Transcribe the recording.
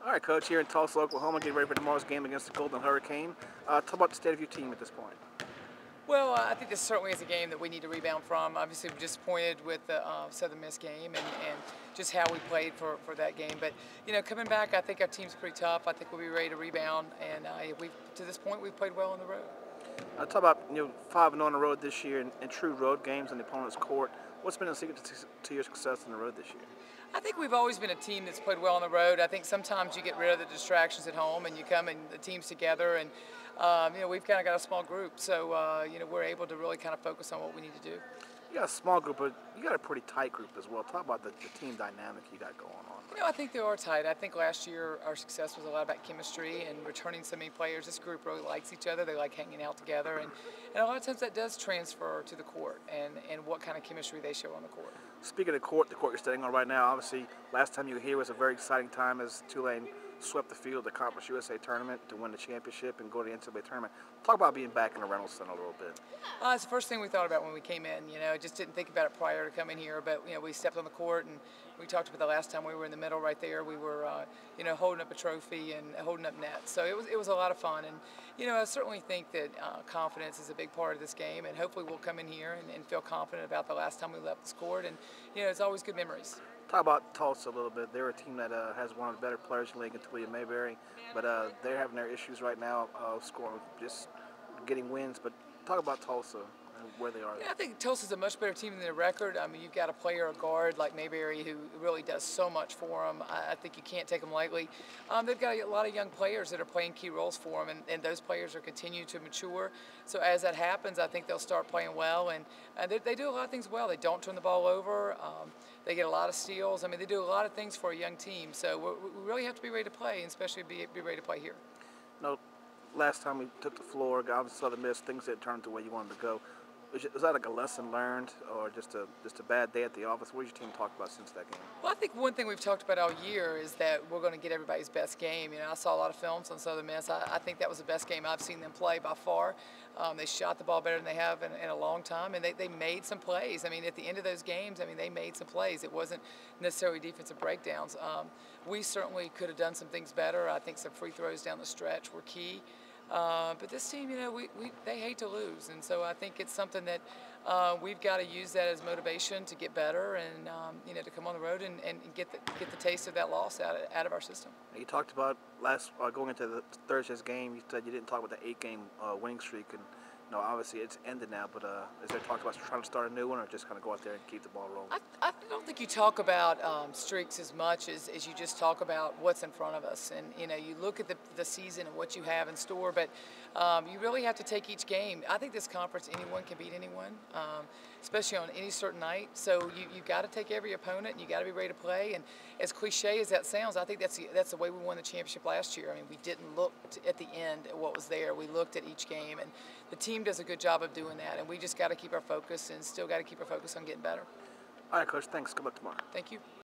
All right, Coach, here in Tulsa, Oklahoma, getting ready for tomorrow's game against the Golden Hurricane. Talk about the state of your team at this point. Well, I think this certainly is a game that we need to rebound from. Obviously, we're disappointed with the Southern Miss game and just how we played for that game. But, coming back, I think our team's pretty tough. I think we'll be ready to rebound. And to this point, we've played well on the road. Talk about 5-0 on the road this year in true road games on the opponent's court. What's been the secret to your success on the road this year? I think we've always been a team that's played well on the road. I think sometimes you get rid of the distractions at home and you come and the team's together and we've kind of got a small group, so we're able to really kind of focus on what we need to do. You got a small group, but you got a pretty tight group as well. Talk about the team dynamic you got going on. I think they are tight. I think last year our success was a lot about chemistry and returning so many players. This group really likes each other. They like hanging out together, and a lot of times that does transfer to the court and what kind of chemistry they show on the court. Speaking of the court you're standing on right now, obviously last time you were here was a very exciting time as Tulane swept the field, the Conference USA tournament to win the championship and go to the NCAA tournament. Talk about being back in the Reynolds Center a little bit. It's the first thing we thought about when we came in. Just didn't think about it prior to coming here, but we stepped on the court and we talked about the last time we were in the middle right there. We were holding up a trophy and holding up nets. So it was a lot of fun, and I certainly think that confidence is a big part of this game, and hopefully we'll come in here and feel confident about the last time we left this court, and it's always good memories. Talk about Tulsa a little bit. They're a team that has one of the better players in the league in Tulane Mayberry, but they're having their issues right now scoring, just getting wins. But talk about Tulsa and where they are. Yeah, I think Tulsa's a much better team than their record. I mean, you've got a player, a guard like Mayberry who really does so much for them. I think you can't take them lightly. They've got a lot of young players that are playing key roles for them, and those players are continuing to mature. So as that happens, I think they'll start playing well, and they do a lot of things well. They don't turn the ball over. They get a lot of steals. I mean, they do a lot of things for a young team. So we really have to be ready to play, and especially be ready to play here. Last time we took the floor, got Southern Miss, things didn't turn the way you wanted to go. Was that like a lesson learned, or just a bad day at the office? What did your team talk about since that game? Well, I think one thing we've talked about all year is that we're going to get everybody's best game. I saw a lot of films on Southern Miss. I think that was the best game I've seen them play by far. They shot the ball better than they have in a long time, and they made some plays. I mean, at the end of those games, they made some plays. It wasn't necessarily defensive breakdowns. We certainly could have done some things better. I think some free throws down the stretch were key. But this team, they hate to lose, and so I think it's something that we've got to use that as motivation to get better and to come on the road and get the taste of that loss out of our system. You talked about going into the Thursday's game. You said you didn't talk about the 8-game winning streak, and obviously it's ended now. But is there talk about trying to start a new one, or just kind of go out there and keep the ball rolling? I don't think you talk about streaks as much as you just talk about what's in front of us. And you look at the season and what you have in store, but you really have to take each game. I think this conference, anyone can beat anyone, especially on any certain night. So you've got to take every opponent, and you got to be ready to play. And as cliche as that sounds, I think that's the way we won the championship last year. I mean, we didn't look at the end at what was there. We looked at each game, and the team does a good job of doing that. And we just got to keep our focus, and still got to keep our focus on getting better. All right, Coach. Thanks. Good luck tomorrow. Thank you.